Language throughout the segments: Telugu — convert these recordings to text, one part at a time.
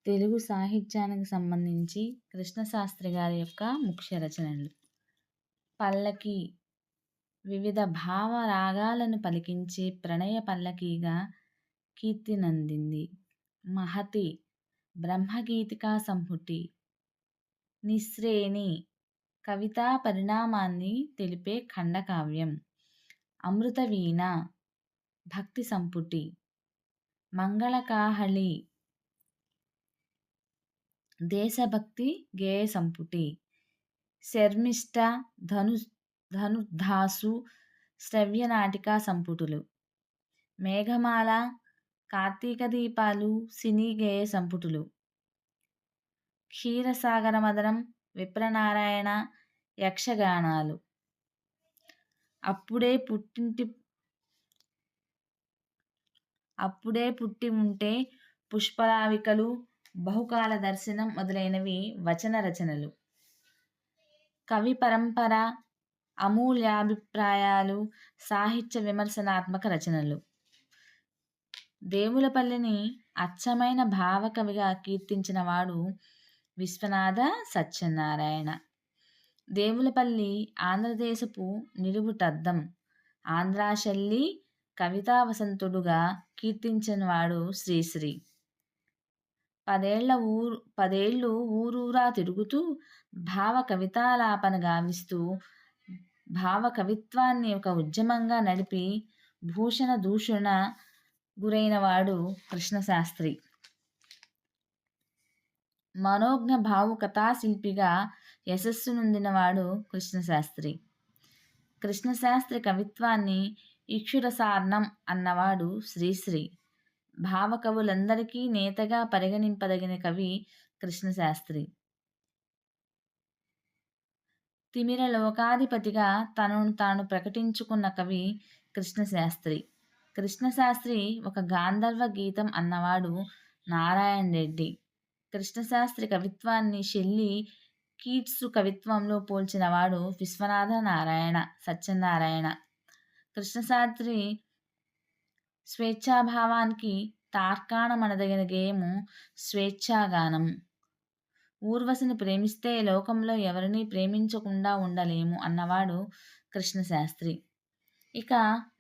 తెలుగు సాహిత్యానికి సంబంధించి కృష్ణశాస్త్రి గారి యొక్క ముఖ్య రచనలు. పల్లకి వివిధ భావ రాగాలను పలికించే ప్రణయ పల్లకీగా కీర్తినందింది. మహతి బ్రహ్మగీతికా సంపుటి, నిస్రేణి కవితా పరిణామాన్ని తెలిపే ఖండకావ్యం. అమృతవీణ భక్తి సంపుటి, మంగళకాహళి దేశభక్తి గేయ సంపుటి, శర్మిష్ఠ ధనుర్ధాసు శ్రవ్య నాటికా సంపుటులు, మేఘమాల కార్తీక దీపాలు సినీ గేయ సంపుటులు, క్షీరసాగర మదనం విప్రనారాయణ యక్షగానాలు, అప్పుడే పుట్టి ఉంటే పుష్పలావికలు, బహుకాల దర్శనం మొదలైనవి వచన రచనలు. కవి పరంపర అమూల్యాభిప్రాయాలు సాహిత్య విమర్శనాత్మక రచనలు. దేవులపల్లిని అచ్చమైన భావకవిగా కీర్తించినవాడు విశ్వనాథ సత్యనారాయణ. దేవులపల్లి ఆంధ్రదేశపు నిలువుటద్దం, ఆంధ్రాశల్లి కవితా వసంతుడుగా కీర్తించినవాడు శ్రీశ్రీ. పదేళ్ళు ఊరూరా తిరుగుతూ భావ కవితాలాపన గావిస్తూ భావ కవిత్వాన్ని ఒక ఉద్యమంగా నడిపి భూషణ దూషణ గురైనవాడు కృష్ణశాస్త్రి. మనోజ్ఞ భావుకథాశిల్పిగా యశస్సునొందినవాడు కృష్ణశాస్త్రి. కృష్ణశాస్త్రి కవిత్వాన్ని ఇక్షురసార్ణం అన్నవాడు శ్రీశ్రీ. భావకవులందరికీ నేతగా పరిగణింపదగిన కవి కృష్ణశాస్త్రి. తిమిర లోకాధిపతిగా తనను తాను ప్రకటించుకున్న కవి కృష్ణశాస్త్రి. కృష్ణశాస్త్రి ఒక గాంధర్వ గీతం అన్నవాడు నారాయణ రెడ్డి. కృష్ణశాస్త్రి కవిత్వాన్ని షెల్లీ, కీట్సు కవిత్వంలో పోల్చినవాడు విశ్వనాథ సత్యనారాయణ. కృష్ణశాస్త్రి స్వేచ్ఛాభావానికి తార్కాణమనదగిన గేయము స్వేచ్ఛాగానం. ఊర్వశిని ప్రేమిస్తే లోకంలో ఎవరినీ ప్రేమించకుండా ఉండలేము అన్నవాడు కృష్ణశాస్త్రి. ఇక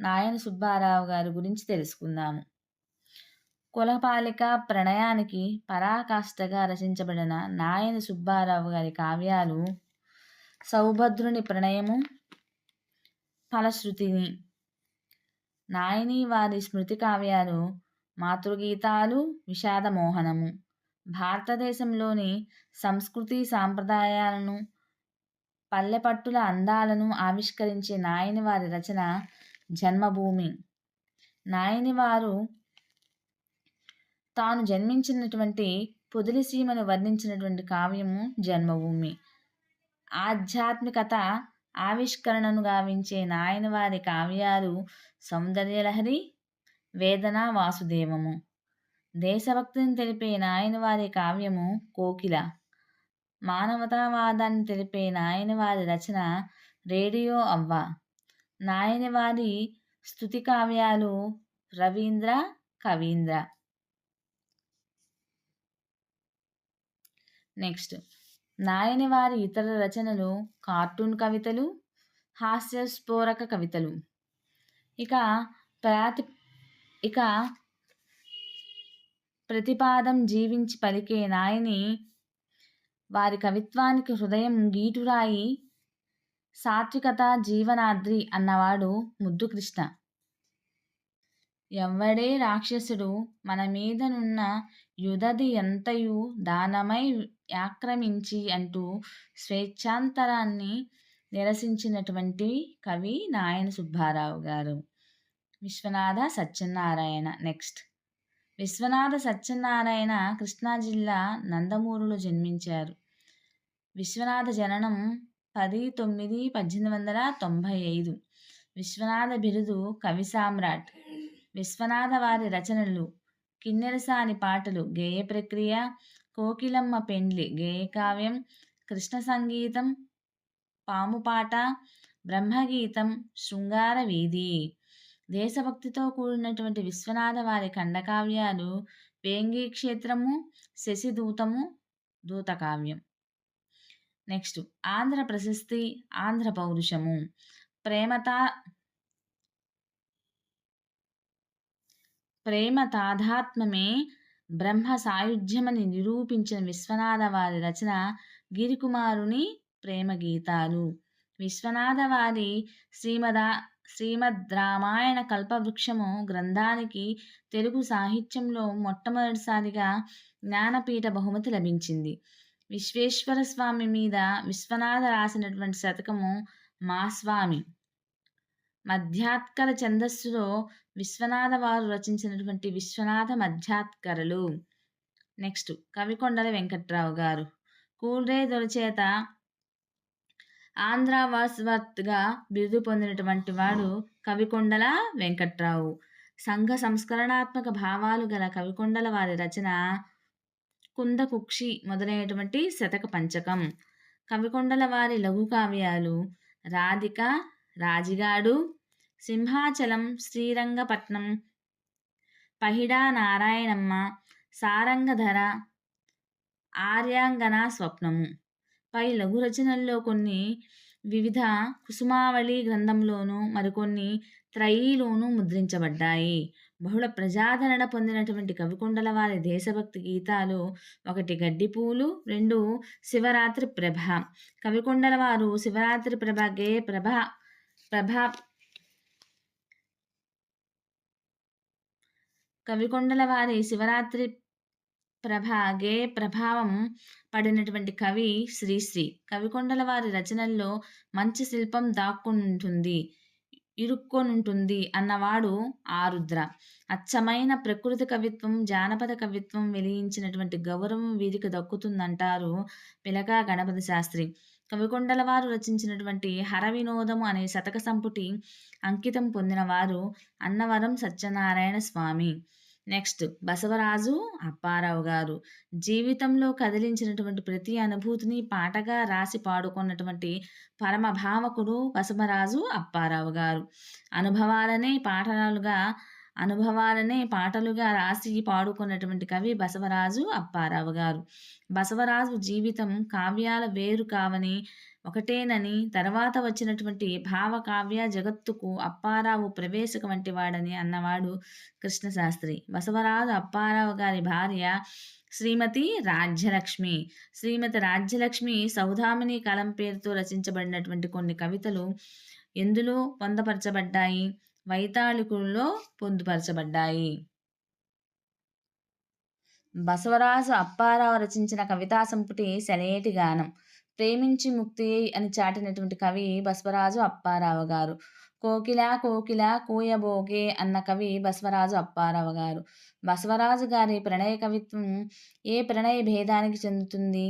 నాయని సుబ్బారావు గారి గురించి తెలుసుకుందాము. కులపాలిక ప్రణయానికి పరాకాష్ఠగా రచించబడిన నాయని సుబ్బారావు గారి కావ్యాలు సౌభద్రుని ప్రణయము, ఫలశ్రుతిని. నాయని వారి స్మృతి కావ్యాలు మాతృగీతాలు, విషాదమోహనము. భారతదేశంలోని సంస్కృతి సాంప్రదాయాలను, పల్లెపట్టుల అందాలను ఆవిష్కరించే నాయని వారి రచన జన్మభూమి. నాయని వారు తాను జన్మించినటువంటి పొదిలిసీమను వర్ణించినటువంటి కావ్యము జన్మభూమి. ఆధ్యాత్మికత ఆవిష్కరణను గావించే నాయని వారి కావ్యాలు సౌందర్యలహరి, వేదన వాసుదేవము. దేశభక్తిని తెలిపే నాయని వారి కావ్యము కోకిల. మానవతావాదాన్ని తెలిపే నాయని వారి రచన రేడియో అవ్వ. నాయని వారి స్తుతి కావ్యాలు రవీంద్ర, కవీంద్ర. నెక్స్ట్, నాయని వారి ఇతర రచనలు కార్టూన్ కవితలు, హాస్యస్ఫోరక కవితలు. ఇక ప్రతిపాదం జీవించి పలికే నాయని వారి కవిత్వానికి హృదయం గీటురాయి, సాత్వికత జీవనాద్రి అన్నవాడు ముద్దు కృష్ణ. ఎవ్వడే రాక్షసుడు మన మీదనున్న యుదది ఎంతయు దానమై ఆక్రమించి అంటూ స్వేచ్ఛాంతరాన్ని నిరసించినటువంటి కవి నాయని సుబ్బారావు గారు. విశ్వనాథ సత్యనారాయణ. నెక్స్ట్, విశ్వనాథ సత్యనారాయణ కృష్ణా జిల్లా నందమూరులో జన్మించారు. విశ్వనాథ జననం 10/9/1895. విశ్వనాథ బిరుదు కవి సామ్రాట్. విశ్వనాథ వారి రచనలు కిన్నెరసాని పాటలు గేయ ప్రక్రియ, కోకిలమ్మ పెండ్లి గేయకావ్యం, కృష్ణ సంగీతం, పాముపాట, బ్రహ్మగీతం, శృంగార వీధి. దేశభక్తితో కూడినటువంటి విశ్వనాథ వారి ఖండకావ్యాలు వేంగీ క్షేత్రము, శశిదూతము, దూతకావ్యం. నెక్స్ట్ ఆంధ్ర ప్రశస్తి, ఆంధ్ర పౌరుషము. ప్రేమతా ప్రేమ తాదాత్మ్యమే బ్రహ్మ సాయుధ్యమని నిరూపించిన విశ్వనాథ వారి రచన గిరికుమారుని ప్రేమ గీతాలు. విశ్వనాథ వారి శ్రీమద్ రామాయణ కల్పవృక్షము గ్రంథానికి తెలుగు సాహిత్యంలో మొట్టమొదటిసారిగా జ్ఞానపీఠ బహుమతి లభించింది. విశ్వేశ్వర స్వామి మీద విశ్వనాథ రాసినటువంటి శతకము మా స్వామి. మధ్యాత్కర ఛందస్సులో విశ్వనాథ వారు రచించినటువంటి విశ్వనాథ మధ్యాత్కరలు. నెక్స్ట్ కవికొండల వెంకట్రావు గారు. కూల్రే దొరచేత ఆంధ్ర వాస్వర్త్గా బిరుదు పొందినటువంటి వాడు కవికొండల వెంకట్రావు. సంఘ సంస్కరణాత్మక భావాలు గల కవికొండల వారి రచన కుందకుక్షి మొదలైనటువంటి శతక పంచకం. కవికొండల వారి లఘు కావ్యాలు రాధిక, రాజిగాడు, సింహాచలం, శ్రీరంగపట్నం, పహిడా నారాయణమ్మ, సారంగధర, ఆర్యాంగన స్వప్నము పై లఘు రచనల్లో కొన్ని వివిధ కుసుమావళి గ్రంథంలోనూ మరికొన్ని త్రయీలోనూ ముద్రించబడ్డాయి. బహుళ ప్రజాదరణ పొందినటువంటి కవికొండల వారి దేశభక్తి గీతాలు 1 గడ్డిపూలు, 2 శివరాత్రి ప్రభ. కవికొండల వారు శివరాత్రి ప్రభ గేయ కవికొండల వారి శివరాత్రి ప్రభ గేయ ప్రభావం పడినటువంటి కవి శ్రీశ్రీ. కవికొండల వారి రచనల్లో మంచి శిల్పం దాక్కునుంటుంది, ఇరుక్కొనుంటుంది అన్నవాడు ఆరుద్ర. అచ్చమైన ప్రకృతి కవిత్వం, జానపద కవిత్వం వెలియించినటువంటి గౌరవం వీరికి దక్కుతుందంటారు పిలక గణపతి శాస్త్రి. కవికొండల వారు రచించినటువంటి హర వినోదము అనే శతక సంపుటి అంకితం పొందినవారు అన్నవరం సత్యనారాయణ స్వామి. నెక్స్ట్ బసవరాజు అప్పారావు గారు. జీవితంలో కదిలించినటువంటి ప్రతి అనుభూతిని పాటగా రాసి పాడుకున్నటువంటి పరమ భావకుడు బసవరాజు అప్పారావు గారు. అనుభవాలనే పాటలుగా రాసి పాడుకున్నటువంటి కవి బసవరాజు అప్పారావు గారు. బసవరాజు జీవితం కావ్యాల వేరు కావని, ఒకటేనని, తర్వాత వచ్చినటువంటి భావకావ్య జగత్తుకు అప్పారావు ప్రవేశక వంటి వాడని అన్నవాడు కృష్ణశాస్త్రి. బసవరాజు అప్పారావు గారి భార్య శ్రీమతి రాజ్యలక్ష్మి సౌదామిని కలం పేరుతో రచించబడినటువంటి కొన్ని కవితలు ఎందులో పొందపరచబడ్డాయి? వైతాళికుల్లో పొందుపరచబడ్డాయి. బసవరాజు అప్పారావు రచించిన కవితా సంపుటి సెలయేటి గానం. ప్రేమించి ముక్తి అని చాటినటువంటి కవి బసవరాజు అప్పారావు గారు. కోకిలా కోకిలా కూయబోగే అన్న కవి బసవరాజు అప్పారావు గారు. బసవరాజు గారి ప్రణయ కవిత్వం ఏ ప్రణయ భేదానికి చెందుతుంది?